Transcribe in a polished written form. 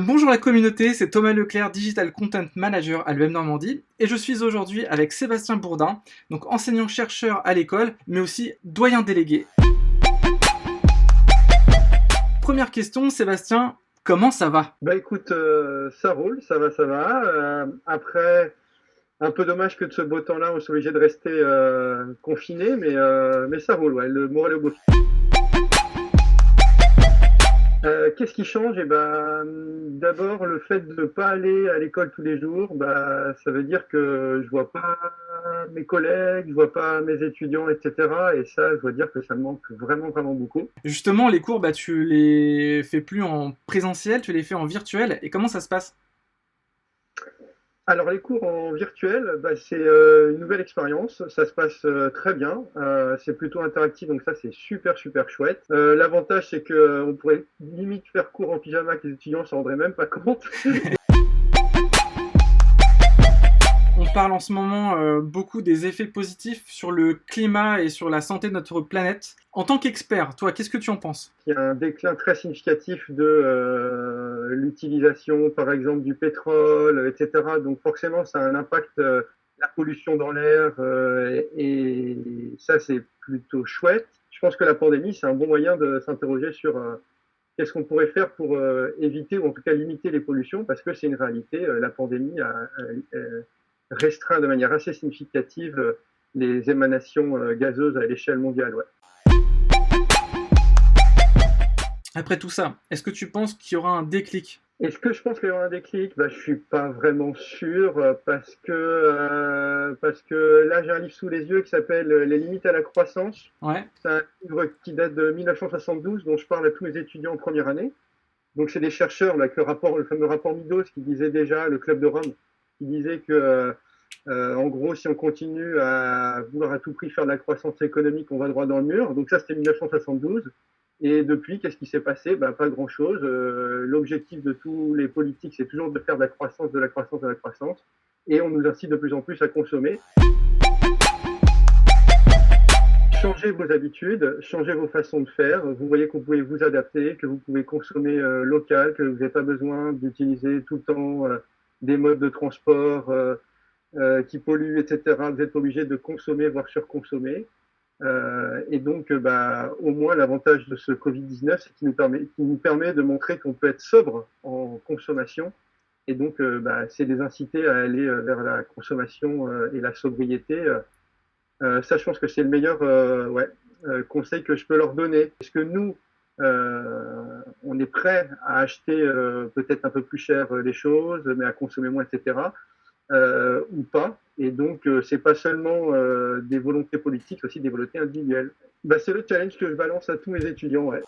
Bonjour la communauté, c'est Thomas Leclerc, Digital Content Manager à l'UM Normandie, et je suis aujourd'hui avec Sébastien Bourdin, donc enseignant-chercheur à l'école, mais aussi doyen délégué. Première question, Sébastien, comment ça va? Bah écoute, ça roule, ça va, ça va. Après, un peu dommage que de ce beau temps-là, on soit obligé de rester confiné, mais ça roule, ouais, le moral est au beau fixe. Qu'est-ce qui change? Eh ben, d'abord, le fait de ne pas aller à l'école tous les jours, bah, ça veut dire que je vois pas mes collègues, je vois pas mes étudiants, etc. Et ça, je dois dire que ça me manque vraiment, vraiment beaucoup. Justement, les cours, tu les fais plus en présentiel, tu les fais en virtuel, et comment ça se passe? Alors les cours en virtuel, bah, c'est une nouvelle expérience. Ça se passe très bien. C'est plutôt interactif, donc ça c'est super super chouette. L'avantage c'est que on pourrait limite faire cours en pyjama avec les étudiants, on s'en rendrait même pas compte. On parle en ce moment beaucoup des effets positifs sur le climat et sur la santé de notre planète. En tant qu'expert, toi, qu'est-ce que tu en penses? Il y a un déclin très significatif de l'utilisation, par exemple, du pétrole, etc. Donc forcément, ça a un impact, la pollution dans l'air, et ça c'est plutôt chouette. Je pense que la pandémie, c'est un bon moyen de s'interroger sur qu'est-ce qu'on pourrait faire pour éviter ou en tout cas limiter les pollutions, parce que c'est une réalité. La pandémie a restreint de manière assez significative les émanations gazeuses à l'échelle mondiale. Ouais. Après tout ça, est-ce que tu penses qu'il y aura un déclic? Est-ce que je pense qu'il y aura un déclic? Bah, je suis pas vraiment sûr parce que là j'ai un livre sous les yeux qui s'appelle Les limites à la croissance. Ouais. C'est un livre qui date de 1972 dont je parle à tous mes étudiants en première année. Donc c'est des chercheurs là, avec le fameux rapport Meadows qui disait déjà, le Club de Rome, qui disait que en gros, si on continue à vouloir à tout prix faire de la croissance économique, on va droit dans le mur. Donc ça, c'était 1972. Et depuis, qu'est-ce qui s'est passé? Ben, pas grand-chose. L'objectif de tous les politiques, c'est toujours de faire de la croissance, de la croissance, de la croissance. Et on nous incite de plus en plus à consommer. Changez vos habitudes, changez vos façons de faire. Vous voyez que vous pouvez vous adapter, que vous pouvez consommer local, que vous n'avez pas besoin d'utiliser tout le temps des modes de transport qui polluent, etc. Vous êtes obligé de consommer, voire surconsommer. Et donc, bah, au moins, l'avantage de ce Covid-19, c'est qu'il nous permet de montrer qu'on peut être sobre en consommation. Et donc, bah, c'est les inciter à aller vers la consommation et la sobriété. Ça, je pense que c'est le meilleur ouais, conseil que je peux leur donner. Est-ce que nous, on est prêt à acheter peut-être un peu plus cher les choses, mais à consommer moins, etc. Ou pas. Et donc, c'est pas seulement des volontés politiques, c'est aussi des volontés individuelles. Bah, c'est le challenge que je balance à tous mes étudiants. Ouais.